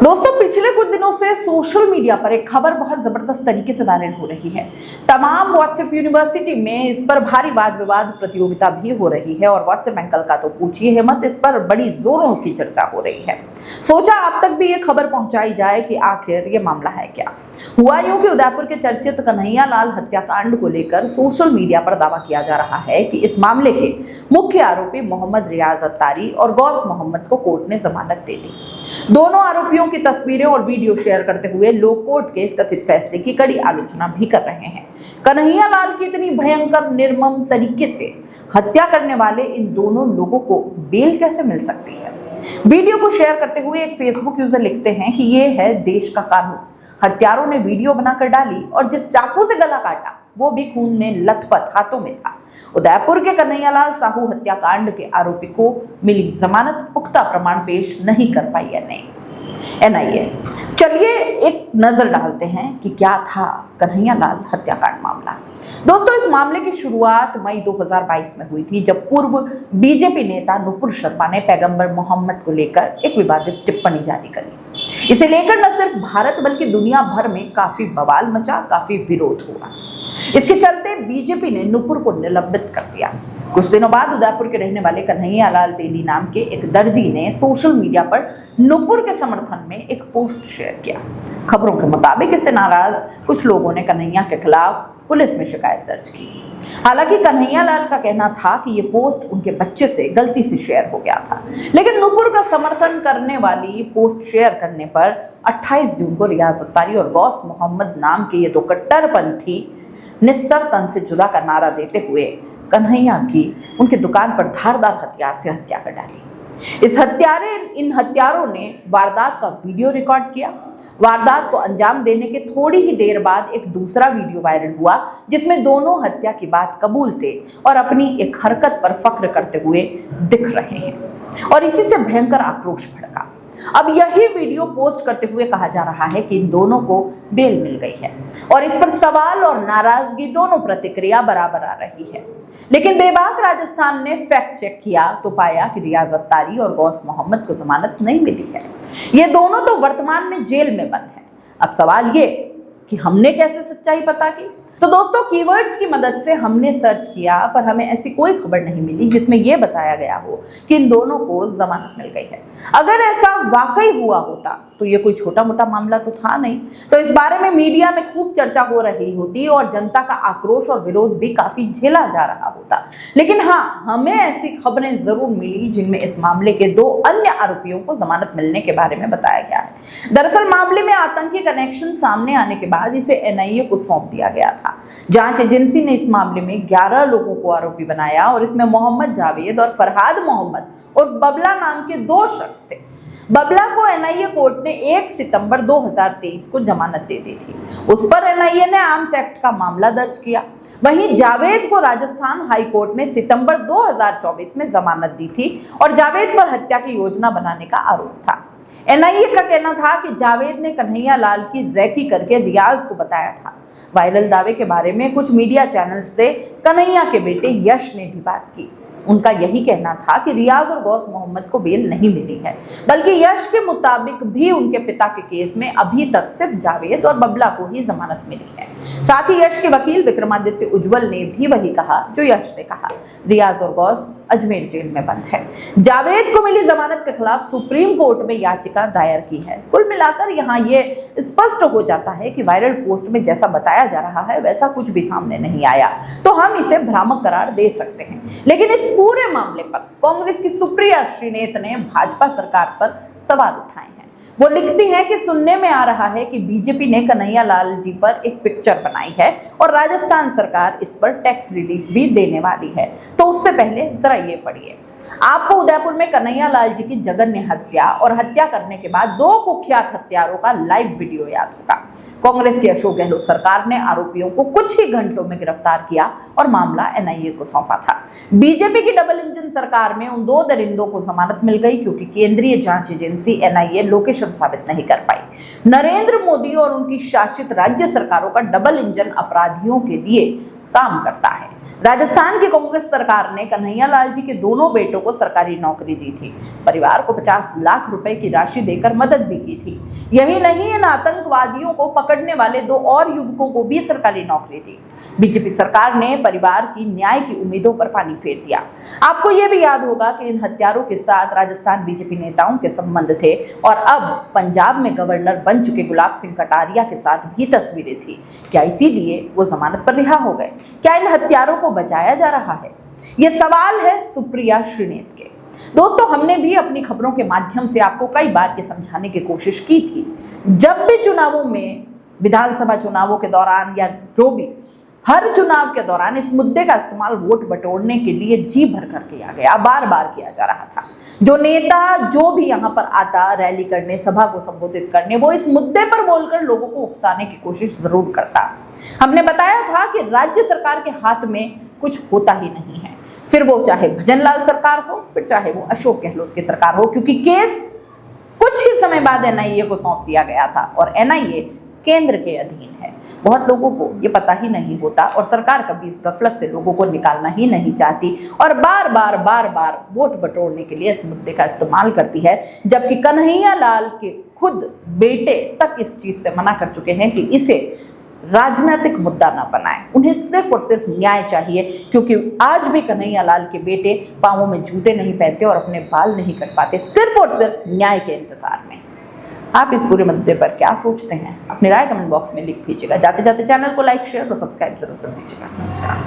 दोस्तों, पिछले कुछ दिनों से सोशल मीडिया पर एक खबर बहुत जबरदस्त तरीके से वायरल हो रही है। तमाम व्हाट्सएप यूनिवर्सिटी में इस पर भारी वाद विवाद प्रतियोगिता भी हो रही है और व्हाट्सएप अंकल का तो पूछिए हिम्मत, इस पर बड़ी जोरों की चर्चा हो रही है। सोचा आप तक भी ये खबर पहुंचाई जाए कि आखिर ये मामला है क्या। हुआ यूं कि उदयपुर के चर्चित कन्हैया लाल हत्याकांड को लेकर सोशल मीडिया पर दावा किया जा रहा है कि इस मामले के मुख्य आरोपी मोहम्मद रियाज अत्तारी और गौस मोहम्मद को कोर्ट ने जमानत दे दी। दोनों आरोपियों की तस्वीरें और वीडियो शेयर करते हुए लोग कोर्ट के इस कथित फैसले की कड़ी आलोचना भी कर रहे हैं। कन्हैया लाल की इतनी भयंकर निर्मम तरीके से हत्या करने वाले इन दोनों लोगों को बेल कैसे मिल सकती है। वीडियो को शेयर करते हुए एक फेसबुक यूजर लिखते हैं कि ये है देश का कानून। हत्यारों ने वीडियो बनाकर डाली और जिस चाकू से गला काटा वो भी खून में लथपथ हाथों में था। उदयपुर के कन्हैयालाल साहू हत्याकांड के आरोपी को मिली जमानत पुख्ता प्रमाण पेश नहीं कर पाई एनआईए। चलिए एक नजर डालते हैं कि क्या था कन्हैयालाल हत्याकांड मामला। दोस्तों, इस मामले की शुरुआत मई 2022 में हुई थी, जब पूर्व बीजेपी नेता नुपुर शर्मा ने पैगंबर मोहम्मद को लेकर एक विवादित टिप्पणी जारी करी। इसे लेकर न सिर्फ भारत बल्कि दुनिया भर में काफी बवाल मचा, काफी विरोध हुआ। इसके चलते बीजेपी ने नुपुर को निलंबित कर दिया। कुछ दिनों बाद उदयपुर के रहने वाले कन्हैयालाल तेली नाम के एक दर्जी ने सोशल मीडिया पर नुपुर के समर्थन में एक पोस्ट शेयर किया। खबरों के मुताबिक इससे नाराज कुछ लोगों ने कन्हैया के खिलाफ पुलिस में शिकायत दर्ज की। हालांकि कन्हैयालाल का कहना था कि ये पोस्ट उनके बच्चे से गलती से शेयर हो गया था, लेकिन नुपुर का समर्थन करने वाली पोस्ट शेयर करने पर 28 जून को रियाज अत्तारी और गौस मोहम्मद नाम के ये दो कट्टरपंथी निस्सर तन से जुदा का नारा देते हुए कन्हैया की उनकी दुकान पर धारदार हथियार से हत्या कर डाली। इन हत्यारों ने वारदात का वीडियो रिकॉर्ड किया। वारदात को अंजाम देने के थोड़ी ही देर बाद एक दूसरा वीडियो वायरल हुआ, जिसमें दोनों हत्या की बात कबूलते और अपनी एक हरकत पर फख्र करते हुए दिख रहे हैं और इसी से भयंकर आक्रोश भड़का। अब यही वीडियो पोस्ट करते हुए कहा जा रहा है कि इन दोनों को बेल मिल गई है और इस पर सवाल और नाराजगी दोनों प्रतिक्रिया बराबर आ रही है। लेकिन बेबाक राजस्थान ने फैक्ट चेक किया तो पाया कि रियाज अत्तारी और गौस मोहम्मद को जमानत नहीं मिली है। ये दोनों तो वर्तमान में जेल में बंद हैं। अब सवाल ये कि हमने कैसे सच्चाई पता की। तो दोस्तों, कीवर्ड्स की मदद से हमने सर्च किया पर हमें ऐसी कोई खबर नहीं मिली जिसमें यह बताया गया हो कि इन दोनों को जमानत मिल गई है। अगर ऐसा वाकई हुआ होता तो ये कोई छोटा मोटा मामला तो था नहीं, तो इस बारे में मीडिया में खूब चर्चा हो रही होती और जनता का आक्रोश और विरोध भी काफी झेला जा रहा होता। लेकिन हाँ, हमें ऐसी खबरें जरूर मिली जिनमें इस मामले के दो अन्य आरोपियों को जमानत मिलने के बारे में बताया गया है। दरअसल मामले में आतंकी कनेक्शन सामने आने के बाद इसे एनआईए को सौंप दिया गया था। जांच एजेंसी ने इस मामले में 11 लोगों को आरोपी बनाया और इसमें मोहम्मद जावेद और फरहाद मोहम्मद और बबला नाम के दो शख्स थे। बबला को एनआईए कोर्ट ने 1 सितंबर 2023 को जमानत दे दी थी। उस पर एनआईए ने आर्म्स एक्ट का मामला दर्ज किया। वहीं जावेद को राजस्थान हाई कोर्ट ने सितंबर 2024 में जमानत दी थी और जावेद पर हत्या की योजना बनाने का आरोप था। एनआईए का कहना था कि जावेद ने कन्हैयालाल की रैकी करके रियाज को बताया था। वायरल दावे के बारे में कुछ मीडिया चैनल्स से कन्हैया के बेटे यश ने भी बात की। उनका यही कहना था कि रियाज और गौस मोहम्मद को बेल नहीं मिली है, बल्कि यश के मुताबिक भी उनके पिता के केस में अभी तक सिर्फ जावेद और बबला को ही जमानत मिली है। साथ ही यश के वकील विक्रमादित्य उज्जवल ने भी वही कहा जो यश ने कहा। रियाज और गौस अजमेर जेल में बंद है। जावेद को मिली जमानत के खिलाफ सुप्रीम कोर्ट में याचिका दायर की है। कुल मिलाकर यहाँ ये स्पष्ट हो जाता है कि वायरल पोस्ट में जैसा बताया जा रहा है वैसा कुछ भी सामने नहीं आया, तो हम इसे भ्रामक करार दे सकते हैं। लेकिन इस पूरे मामले पर कांग्रेस की सुप्रिया श्रीनेत ने भाजपा सरकार पर सवाल उठाए हैं। वो लिखती हैं कि सुनने में आ रहा है कि बीजेपी ने कन्हैयालाल जी पर एक पिक्चर बनाई है और राजस्थान सरकार इस पर टैक्स रिलीफ भी देने वाली है। तो उससे पहले जरा ये पढ़िए। आपको उदयपुर में कन्हैयालाल जी की जघन्य हत्या और हत्या करने के बाद दो कुख्यात हत्यारों का लाइव वीडियो याद होगा। कांग्रेस की अशोक गहलोत सरकार ने आरोपियों को कुछ ही घंटों में गिरफ्तार किया और मामला एनआईए को सौंपा था। बीजेपी की डबल इंजन सरकार में उन दो दरिंदों को जमानत मिल गई क्योंकि केंद्रीय जांच एजेंसी एनआईए लोकेशन साबित नहीं कर पाई। नरेंद्र मोदी और उनकी शासित राज्य सरकारों का डबल इंजन अपराधियों के लिए काम करता है। राजस्थान की कांग्रेस सरकार ने कन्हैया लाल जी के दोनों बेटों को सरकारी नौकरी दी थी। परिवार को 50 लाख रुपए की राशि देकर मदद भी की थी। यही नहीं, इन आतंकवादियों को पकड़ने वाले 2 और युवकों को भी सरकारी नौकरी दी। बीजेपी सरकार ने परिवार की न्याय की उम्मीदों पर पानी फेर दिया। आपको यह भी याद होगा कि इन हत्यारों के साथ राजस्थान बीजेपी नेताओं के संबंध थे और अब पंजाब में गवर्नर बन चुके गुलाब सिंह कटारिया के साथ भी तस्वीरें थी। क्या इसीलिए वो जमानत पर रिहा हो गए? क्या इन हत्यारों को बचाया जा रहा है? ये सवाल है सुप्रिया श्रीनेत के। दोस्तों, हमने भी अपनी खबरों के माध्यम से आपको कई बार ये समझाने की कोशिश की थी, जब भी चुनावों में, विधानसभा चुनावों के दौरान या जो भी, हर चुनाव के दौरान इस मुद्दे का इस्तेमाल वोट बटोरने के लिए जी भर कर किया गया, बार बार किया जा रहा था। जो नेता जो भी यहाँ पर आता रैली करने, सभा को संबोधित करने, वो इस मुद्दे पर बोलकर लोगों को उकसाने की कोशिश जरूर करता। हमने बताया था कि राज्य सरकार के हाथ में कुछ होता ही नहीं है, फिर वो चाहे भजनलाल सरकार हो, फिर चाहे वो अशोक गहलोत की सरकार हो, क्योंकि केस कुछ ही समय बाद एनआईए को सौंप दिया गया था और एनआईए केंद्र के अधीन है। बहुत लोगों को ये पता ही नहीं होता और सरकार कभी इस गफलत से लोगों को निकालना ही नहीं चाहती और बार बार वोट बटोरने के लिए इस मुद्दे का इस्तेमाल करती है, जबकि कन्हैया लाल के खुद बेटे तक इस चीज से मना कर चुके हैं कि इसे राजनीतिक मुद्दा ना बनाए। उन्हें सिर्फ और सिर्फ न्याय चाहिए, क्योंकि आज भी कन्हैया लाल के बेटे पांवों में जूते नहीं पहनते और अपने बाल नहीं कटवाते, सिर्फ और सिर्फ न्याय के इंतजार में। आप इस पूरे मुद्दे पर क्या सोचते हैं? अपनी राय कमेंट बॉक्स में लिख दीजिएगा। जाते जाते चैनल को लाइक, शेयर और सब्सक्राइब जरूर कर दीजिएगा। नमस्कार।